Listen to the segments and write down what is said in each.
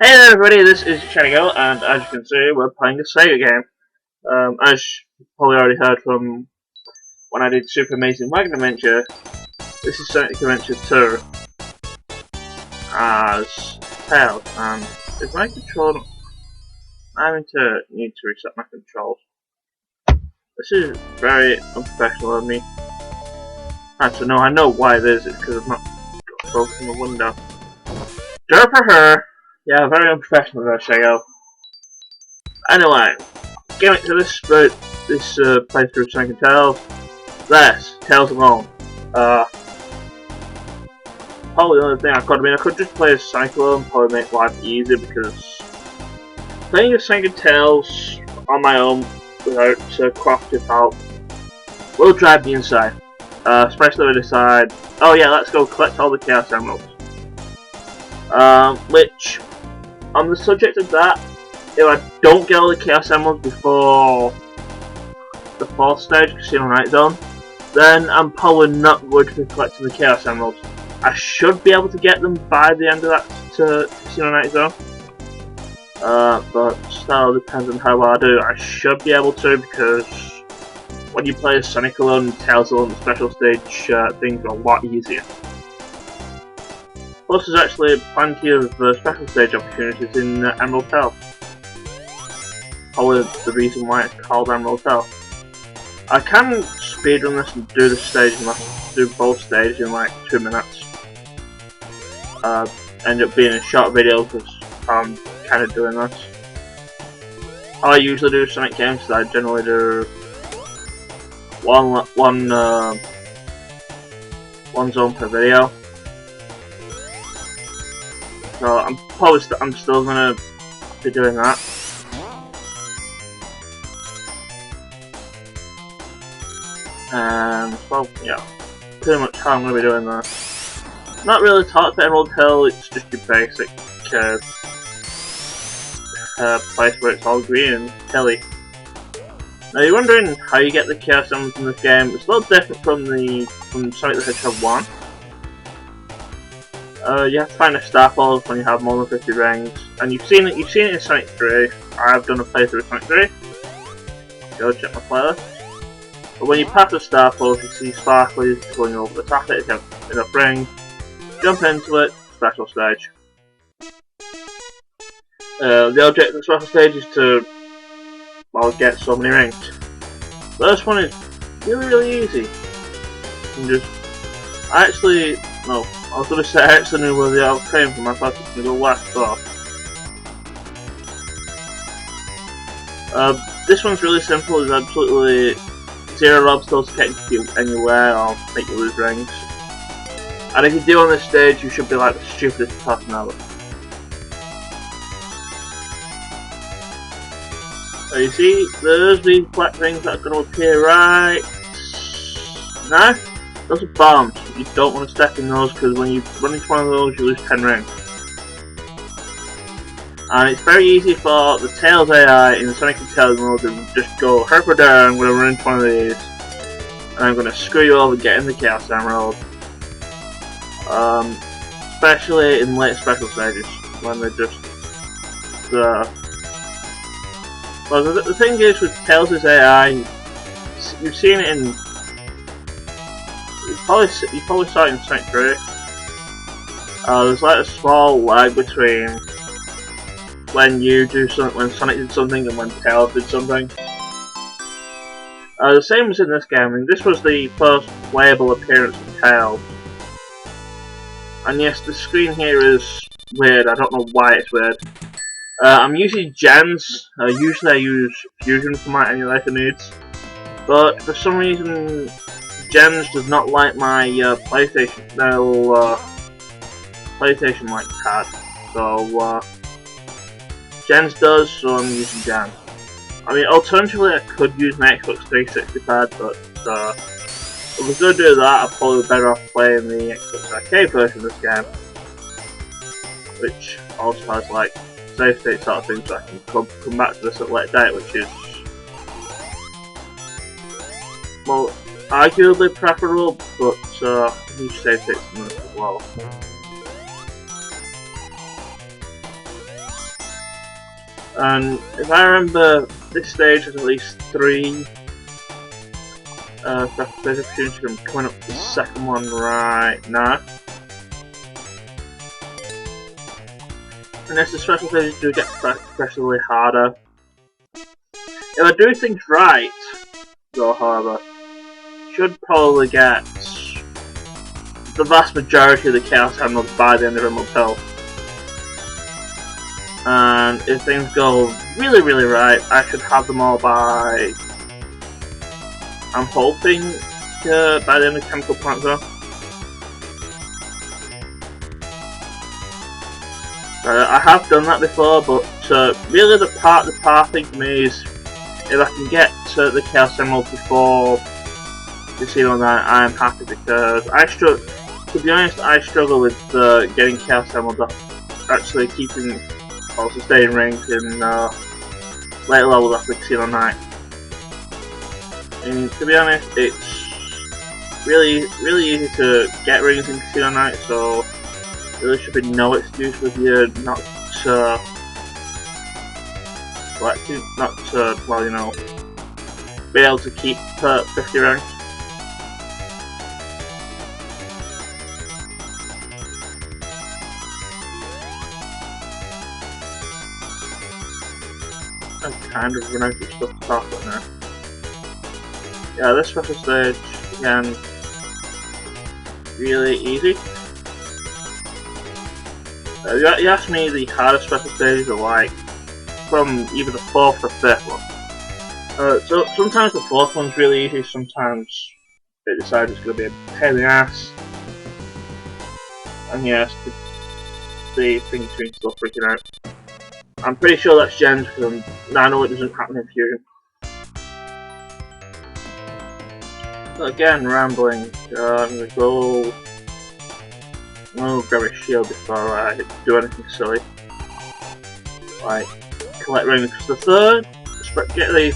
Hey there everybody, this is Shanigo, and as you can see, we're playing a Sega game. As you probably already heard from when I did Super Amazing Wagon Adventure, this is Sonic the Adventure 2 as Tails, and is my control... I need to reset my controls. This is very unprofessional of me. Actually, no, I know why it is, it's because I've not broken the window. Derp for her! Yeah, very unprofessional there, Shanigo. Anyway, getting to this playthrough of Sonic and Tails. Tails alone. Probably the only thing I could just play as Sonic alone, probably make life easier because playing as Sonic and Tails on my own without cooperative help will drive me insane. Especially when I decide, oh yeah, let's go collect all the Chaos Emeralds. Which, on the subject of that, if I don't get all the Chaos Emeralds before the 4th stage, Casino Night Zone, then I'm probably not going to be collecting the Chaos Emeralds. I should be able to get them by the end of that Casino Night Zone, but still depends on how well I do. I should be able to, because when you play as Sonic alone and Tails alone, the special stage things are a lot easier. Plus there's actually plenty of special stage opportunities in Emerald Tail. Probably the reason why it's called Emerald Tail. I can speedrun this and do do both stages in like 2 minutes. End up being a short video because I'm kind of doing this. How I usually do Sonic games is I generally do one zone per video. So I'm still gonna be doing that. And well, yeah, pretty much how I'm going to be doing that. Not really talk to Emerald Hill, it's just your basic place where it's all green and hilly. Now you're wondering how you get the Chaos Emeralds in this game. It's a little different from Sonic the Hedgehog 1. You have to find the star balls when you have more than 50 rings, and you've seen it in Sonic 3. I've done a playthrough of Sonic 3. Go check my playlist. But when you pass the star poles, you see sparklies going over the top of it, enough rings, jump into it, special stage. The object of the special stage is to, well, get so many rings. This one is really easy. You I was going to say I actually knew where the elves came from, I thought it was going to go left off. This one's really simple, it's absolutely 0 obstacles to get you anywhere or make you lose rings. And if you do on this stage, you should be like the stupidest person ever. So you see, there's these black rings that are going to appear right now. Those are bombs. You don't want to step in those because when you run into one of those, you lose 10 rings. And it's very easy for the Tails AI in the Sonic and Tails mode to just go, herper down, I'm going to run into one of these, and I'm going to screw you over getting the Chaos Emerald. Especially in late special stages, when they're just... well, the thing is with Tails' AI, you've seen it in... You probably saw it in Sonic 3. There's like a small lag between when you do something, when Sonic did something and when Tails did something. The same was in this game, and this was the first playable appearance of Tails. And yes, the screen here is weird, I don't know why it's weird. I'm using gens, usually I use Fusion for my emulator needs. But for some reason, gens does not like my PlayStation like card. So, gens does, so I'm using gens. I mean, alternatively, I could use my Xbox 360 pad, but if I was going to do that, I'm probably better off playing the Xbox Arcade version of this game, which also has like save state sort of thing, so I can come back to this at a later date, which is, well, arguably preferable, but huge save states in this as well. And if I remember, this stage has at least 3 special stage opportunities. I'm coming up to the second one right now. And as the special stages do get progressively harder. If I do things right, though, however, should probably get the vast majority of the Chaos Emeralds by the end of Emerald Hill. And if things go really right, I should have them all by, I'm hoping, by the end of Chemical Plant Zone. I have done that before, but really the part thing for me is if I can get the Chaos Emerald before the Zero 9, I'm happy, because to be honest, I struggle with getting Chaos Emerald up, actually keeping also staying ranked in later levels after Casino Night. And to be honest, it's really easy to get rings in Casino Night, so there really should be no excuse with you not to, well, you know, be able to keep 50 ranks. I'm kind of running out of stuff to talk about now. Yeah, this special stage, again, really easy. You ask me, the hardest special stages are like from either the 4th or 5th one. So sometimes the 4th one's really easy, sometimes they decide it's going to be a pain in the ass. And yes, the thing between still freaking out. I'm pretty sure that's Jen's, because I know it doesn't happen in Fusion. So again, rambling. I'm going to grab a shield before I do anything silly. Like, collect rings. Get the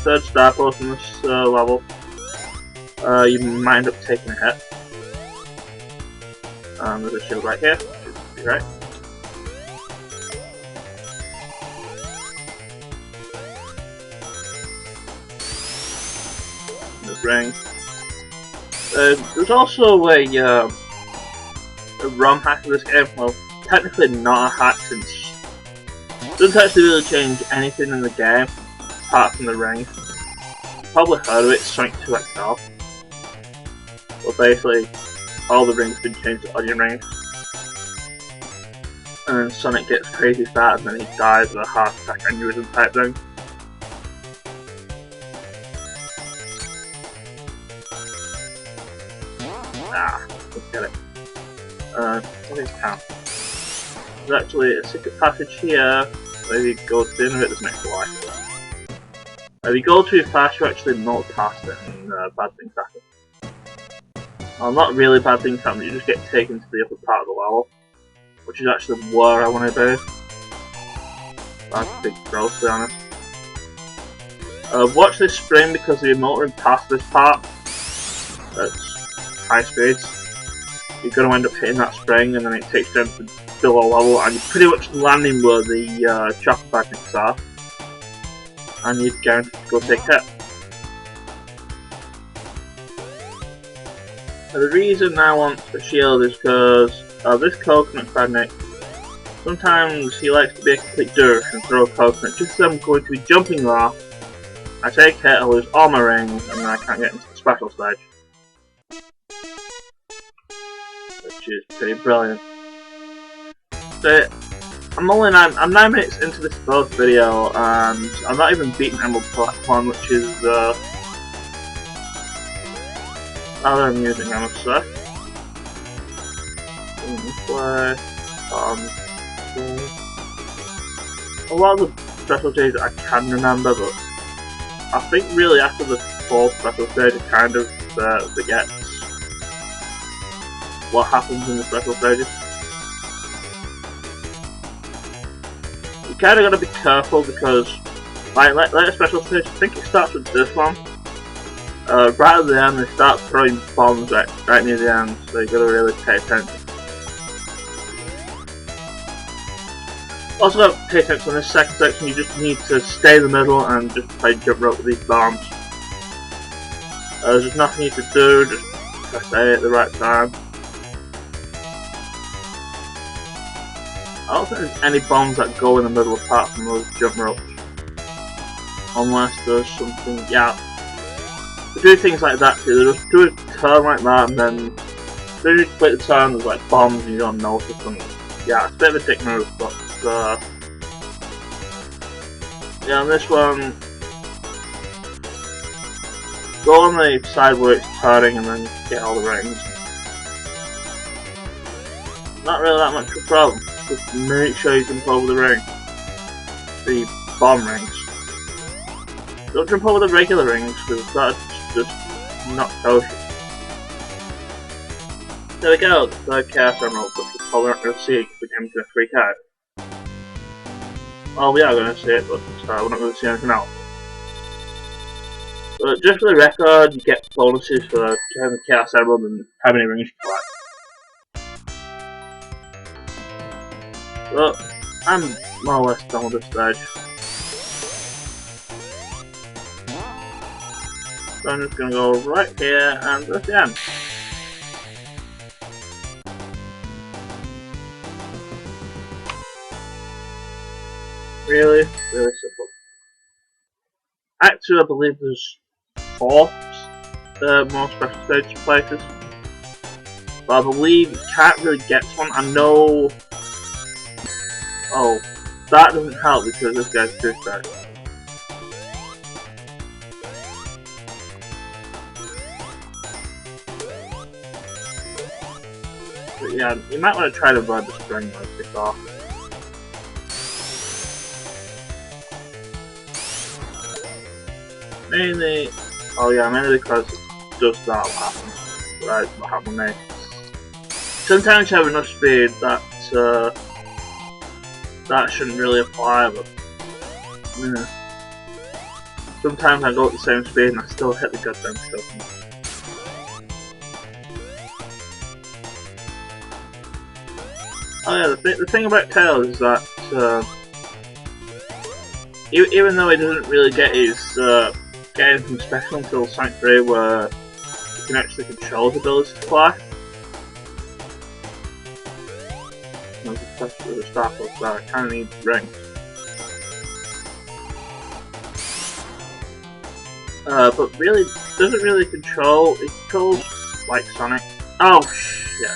3rd star post in this level. You might end up taking a hit. There's a shield right here. Should be right. Ring. There's also a ROM hack of this game. Well, technically not a hack, since it doesn't actually really change anything in the game apart from the ring. You've probably heard of it, Sonic 2 XL. Well, basically, all the rings have been changed to onion rings. And then Sonic gets crazy fat and then he dies of a heart attack aneurysm type thing. Let's get it. What is count? There's actually a secret passage here. Where you go to the end of it, there's next life. If you go too fast, you actually not past it, and bad things happen. Well, not really bad things happen, you just get taken to the upper part of the level, which is actually where I want to be. That's a big throw, to be honest. Watch this spring, because if you're motoring past this part, that's high speeds, you're going to end up hitting that spring, and then it takes you down to below level, and you're pretty much landing where the chopper magnets are, and you're guaranteed to go take a hit. The reason I want a shield is because of this coconut magnet. Sometimes he likes to be a complete dirt and throw a coconut just as I'm going to be jumping off. I take a hit, I lose all my rings, and then I can't get into the special stage. Which is pretty brilliant. So, I'm 9 minutes into this first video, and I'm not even beating Emerald Platform, which is rather amusing, I must say. Play, a lot of the special stages I can remember, but I think really after the 4th special stage it kind of forgets what happens in the special stages. You kinda gotta be careful, because like later special stage, I think it starts with this one. Right at the end they start throwing bombs right near the end, so you gotta really pay attention. Also got to pay attention on this second section, you just need to stay in the middle and just play jump rope with these bombs. There's nothing you to do, just press A at the right time. I don't think there's any bombs that go in the middle apart from those jump ropes. Unless there's something, yeah. They do things like that too, they just do a turn like that and then as soon as you split the turn there's like bombs and you don't notice them. Yeah, it's a bit of a dick move, but yeah, on this one, go on the side where it's turning and then get all the rings. Not really that much of a problem, just make sure you jump over the ring. The bomb rings. Don't jump over the regular rings, because that's just not kosher. There we go, the third Chaos Emerald, which we're probably not going to see because the game's going to freak out. Well, we are going to see it, but we're not going to see anything else. But just for the record, you get bonuses for getting the Chaos Emerald and how many rings you collect. But I'm more or less done with this stage. So I'm just going to go right here and that's the end. Really simple. Act 2, I believe there's 4 more special stage places. But I believe you can't really get to one. I know. Oh, that doesn't help because this guy's 2 stars. But yeah, you might want to try to avoid the string like before. Mainly, oh yeah, mainly because just that will happen. Right, what happened with me. Sometimes you have enough speed that that shouldn't really apply, but yeah. Sometimes I go at the same speed and I still hit the goddamn stuff. Oh yeah, the thing about Tails is that even though he doesn't really get his get anything special until Sonic 3 where you can actually control his ability to fly. Especially with the Star Fox there, I kinda need rings. But really, doesn't really control, it controls like Sonic. Oh shit.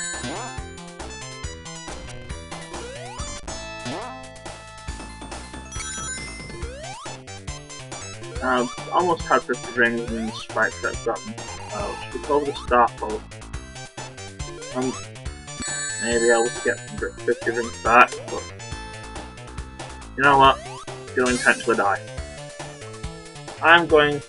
Almost had 50 rings and Spike Trap got them. Let's go over the Star Fox. Maybe able to get 50 rings back, but you know what? You'll intentionally die. I'm going